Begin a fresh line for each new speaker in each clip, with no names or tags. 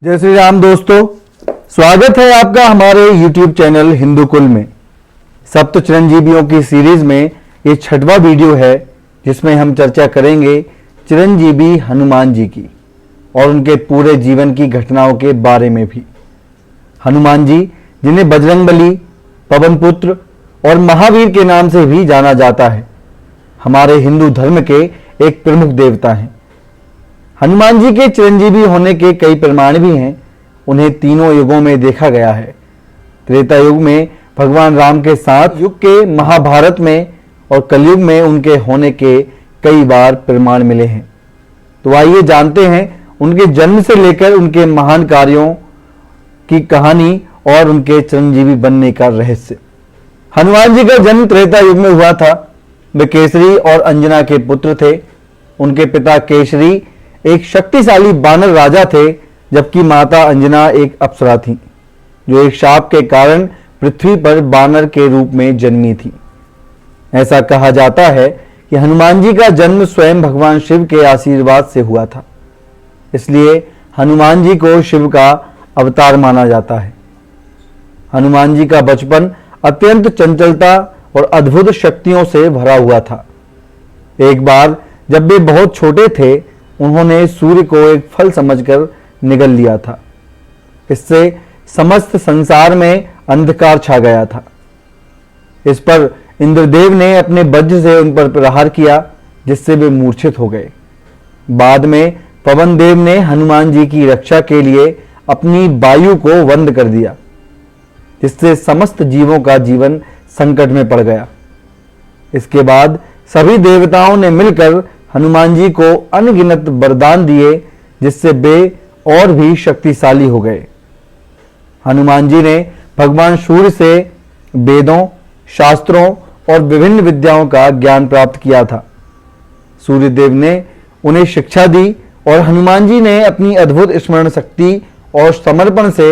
जय श्री राम दोस्तों, स्वागत है आपका हमारे YouTube चैनल हिंदू कुल में। सप्त चिरंजीवियों की सीरीज में ये छठवां वीडियो है जिसमें हम चर्चा करेंगे चिरंजीवी हनुमान जी की और उनके पूरे जीवन की घटनाओं के बारे में भी। हनुमान जी, जिन्हें बजरंगबली, पवन पुत्र और महावीर के नाम से भी जाना जाता है, हमारे हिंदू धर्म के एक प्रमुख देवता हैं। हनुमान जी के चिरंजीवी होने के कई प्रमाण भी हैं। उन्हें तीनों युगों में देखा गया है। त्रेता युग में भगवान राम के साथ, युग के महाभारत में और कलयुग में उनके होने के कई बार प्रमाण मिले हैं। तो आइए जानते हैं उनके जन्म से लेकर उनके महान कार्यों की कहानी और उनके चिरंजीवी बनने का रहस्य। हनुमान जी का जन्म त्रेता युग में हुआ था। वे केसरी और अंजना के पुत्र थे। उनके पिता केसरी एक शक्तिशाली बानर राजा थे, जबकि माता अंजना एक अप्सरा थी, जो एक शाप के कारण पृथ्वी पर बानर के रूप में जन्मी थी। ऐसा कहा जाता है कि हनुमान जी का जन्म स्वयं भगवान शिव के आशीर्वाद से हुआ था, इसलिए हनुमान जी को शिव का अवतार माना जाता है। हनुमान जी का बचपन अत्यंत चंचलता और अद्भुत शक्तियों से भरा हुआ था। एक बार जब वे बहुत छोटे थे, उन्होंने सूर्य को एक फल समझकर निगल लिया था। इससे समस्त संसार में अंधकार छा गया था। इस पर इंद्रदेव ने अपने वज्र से उन पर प्रहार किया, जिससे वे मूर्छित हो गए। बाद में पवन देव ने हनुमान जी की रक्षा के लिए अपनी वायु को बंद कर दिया, जिससे समस्त जीवों का जीवन संकट में पड़ गया। इसके बाद सभी देवताओं ने मिलकर हनुमान जी को अनगिनत वरदान दिए, जिससे वे और भी शक्तिशाली हो गए। हनुमान जी ने भगवान सूर्य से वेदों, शास्त्रों और विभिन्न विद्याओं का ज्ञान प्राप्त किया था। सूर्यदेव ने उन्हें शिक्षा दी और हनुमान जी ने अपनी अद्भुत स्मरण शक्ति और समर्पण से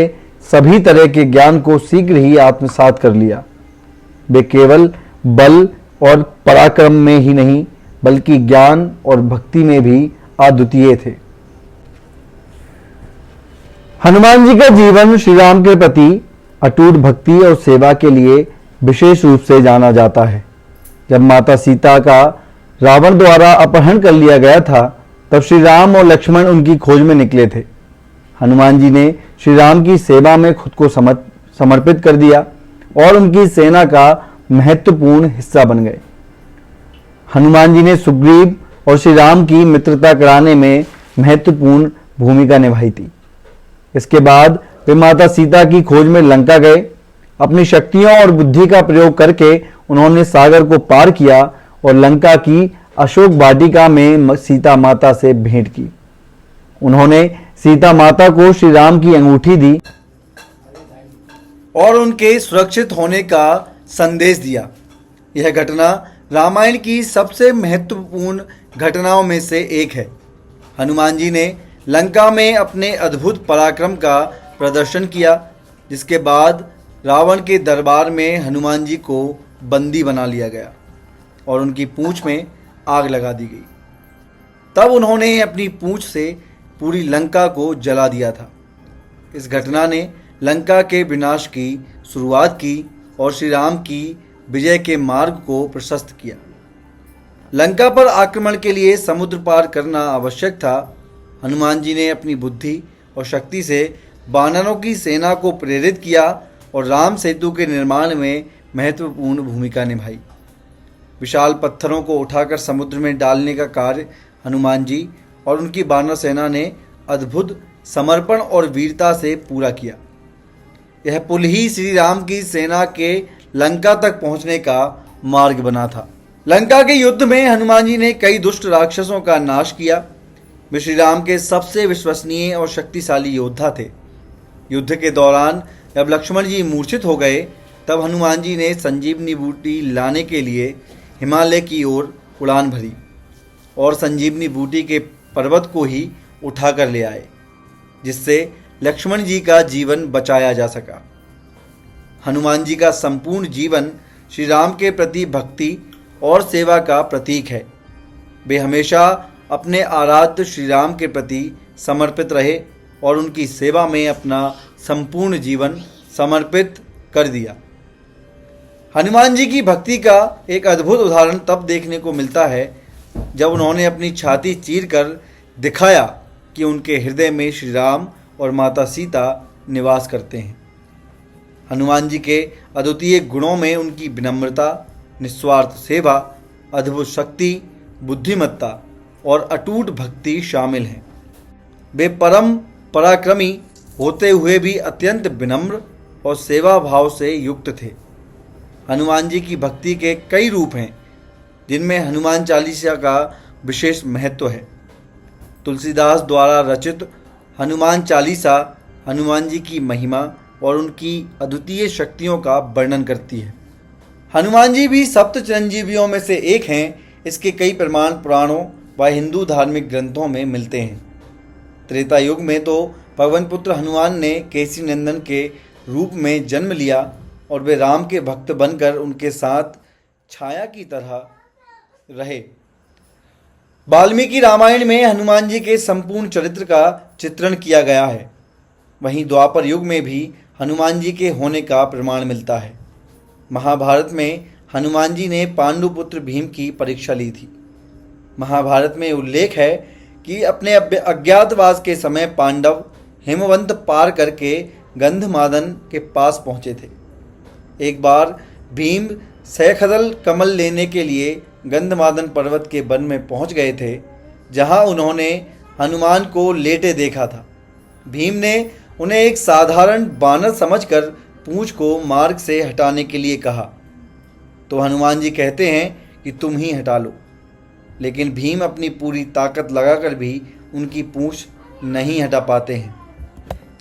सभी तरह के ज्ञान को शीघ्र ही आत्मसात कर लिया। वे केवल बल और पराक्रम में ही नहीं, बल्कि ज्ञान और भक्ति में भी अद्वितीय थे। हनुमान जी का जीवन श्री राम के प्रति अटूट भक्ति और सेवा के लिए विशेष रूप से जाना जाता है। जब माता सीता का रावण द्वारा अपहरण कर लिया गया था, तब श्री राम और लक्ष्मण उनकी खोज में निकले थे। हनुमान जी ने श्री राम की सेवा में खुद को समर्पित कर दिया और उनकी सेना का महत्वपूर्ण हिस्सा बन गए। हनुमान जी ने सुग्रीव और श्री राम की मित्रता कराने में महत्वपूर्ण भूमिका निभाई थी। इसके बाद वे माता सीता की खोज में लंका गए। अपनी शक्तियों और बुद्धि का प्रयोग करके उन्होंने सागर को पार किया और लंका की अशोक वाटिका में सीता माता से भेंट की। उन्होंने सीता माता को श्री राम की अंगूठी दी और उनके सुरक्षित होने का संदेश दिया। यह घटना रामायण की सबसे महत्वपूर्ण घटनाओं में से एक है। हनुमान जी ने लंका में अपने अद्भुत पराक्रम का प्रदर्शन किया, जिसके बाद रावण के दरबार में हनुमान जी को बंदी बना लिया गया और उनकी पूंछ में आग लगा दी गई। तब उन्होंने अपनी पूंछ से पूरी लंका को जला दिया था। इस घटना ने लंका के विनाश की शुरुआत की और श्री राम की विजय के मार्ग को प्रशस्त किया। लंका पर आक्रमण के लिए समुद्र पार करना आवश्यक था। हनुमान जी ने अपनी बुद्धि और शक्ति से वानरों की सेना को प्रेरित किया और राम सेतु के निर्माण में महत्वपूर्ण भूमिका निभाई। विशाल पत्थरों को उठाकर समुद्र में डालने का कार्य हनुमान जी और उनकी वानर सेना ने अद्भुत समर्पण और वीरता से पूरा किया। यह पुल ही श्री राम की सेना के लंका तक पहुंचने का मार्ग बना था। लंका के युद्ध में हनुमान जी ने कई दुष्ट राक्षसों का नाश किया। वे श्री राम के सबसे विश्वसनीय और शक्तिशाली योद्धा थे। युद्ध के दौरान जब लक्ष्मण जी मूर्छित हो गए, तब हनुमान जी ने संजीवनी बूटी लाने के लिए हिमालय की ओर उड़ान भरी और संजीवनी बूटी के पर्वत को ही उठाकर ले आए, जिससे लक्ष्मण जी का जीवन बचाया जा सका। हनुमान जी का संपूर्ण जीवन श्री राम के प्रति भक्ति और सेवा का प्रतीक है। वे हमेशा अपने आराध्य श्री राम के प्रति समर्पित रहे और उनकी सेवा में अपना संपूर्ण जीवन समर्पित कर दिया। हनुमान जी की भक्ति का एक अद्भुत उदाहरण तब देखने को मिलता है जब उन्होंने अपनी छाती चीरकर दिखाया कि उनके हृदय में श्री राम और माता सीता निवास करते हैं। हनुमान जी के अद्वितीय गुणों में उनकी विनम्रता, निस्वार्थ सेवा, अद्भुत शक्ति, बुद्धिमत्ता और अटूट भक्ति शामिल हैं। वे परम पराक्रमी होते हुए भी अत्यंत विनम्र और सेवा भाव से युक्त थे। हनुमान जी की भक्ति के कई रूप हैं जिनमें हनुमान चालीसा का विशेष महत्व है। तुलसीदास द्वारा रचित हनुमान चालीसा हनुमान जी की महिमा और उनकी अद्वितीय शक्तियों का वर्णन करती है। हनुमान जी भी सप्त चिरंजीवियों में से एक हैं। इसके कई प्रमाण पुराणों व हिंदू धार्मिक ग्रंथों में मिलते हैं। त्रेता युग में तो पवन पुत्र हनुमान ने केसी नंदन के रूप में जन्म लिया और वे राम के भक्त बनकर उनके साथ छाया की तरह रहे। वाल्मीकि रामायण में हनुमान जी के संपूर्ण चरित्र का चित्रण किया गया है। वहीं द्वापर युग में भी हनुमान जी के होने का प्रमाण मिलता है। महाभारत में हनुमान जी ने पांडुपुत्र भीम की परीक्षा ली थी। महाभारत में उल्लेख है कि अपने अज्ञातवास के समय पांडव हिमवंत पार करके गंधमादन के पास पहुँचे थे। एक बार भीम सैखदल कमल लेने के लिए गंधमादन पर्वत के वन में पहुंच गए थे, जहां उन्होंने हनुमान को लेटे देखा था। भीम ने उन्हें एक साधारण बानर समझकर पूंछ को मार्ग से हटाने के लिए कहा, तो हनुमान जी कहते हैं कि तुम ही हटा लो। लेकिन भीम अपनी पूरी ताकत लगाकर भी उनकी पूंछ नहीं हटा पाते हैं।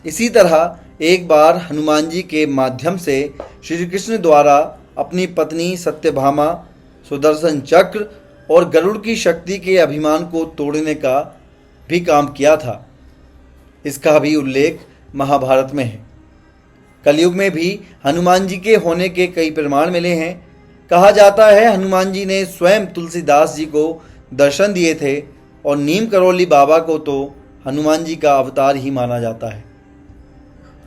इसी तरह एक बार हनुमान जी के माध्यम से श्री कृष्ण द्वारा अपनी पत्नी सत्यभामा, सुदर्शन चक्र और गरुड़ की शक्ति के अभिमान को तोड़ने का भी काम किया था। इसका भी उल्लेख महाभारत में है। कलयुग में भी हनुमान जी के होने के कई प्रमाण मिले हैं। कहा जाता है हनुमान जी ने स्वयं तुलसीदास जी को दर्शन दिए थे और नीम करौली बाबा को तो हनुमान जी का अवतार ही माना जाता है।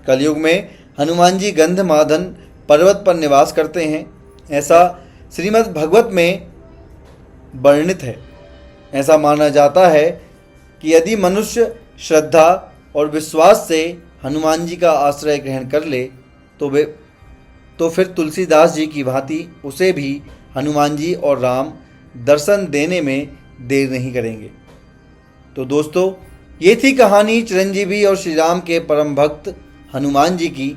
कलयुग में हनुमान जी गंधमादन पर्वत पर निवास करते हैं, ऐसा श्रीमद् भगवत में वर्णित है। ऐसा माना जाता है कि यदि मनुष्य श्रद्धा और विश्वास से हनुमान जी का आश्रय ग्रहण कर ले तो फिर तुलसीदास जी की भांति उसे भी हनुमान जी और राम दर्शन देने में देर नहीं करेंगे। तो दोस्तों, ये थी कहानी चिरंजीवी और श्री राम के परम भक्त हनुमान जी की।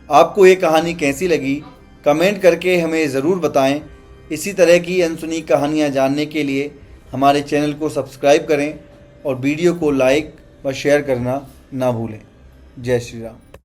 आपको ये कहानी कैसी लगी कमेंट करके हमें ज़रूर बताएं। इसी तरह की अनसुनी कहानियाँ जानने के लिए हमारे चैनल को सब्सक्राइब करें और वीडियो को लाइक व शेयर करना ना भूलें। जय श्री राम।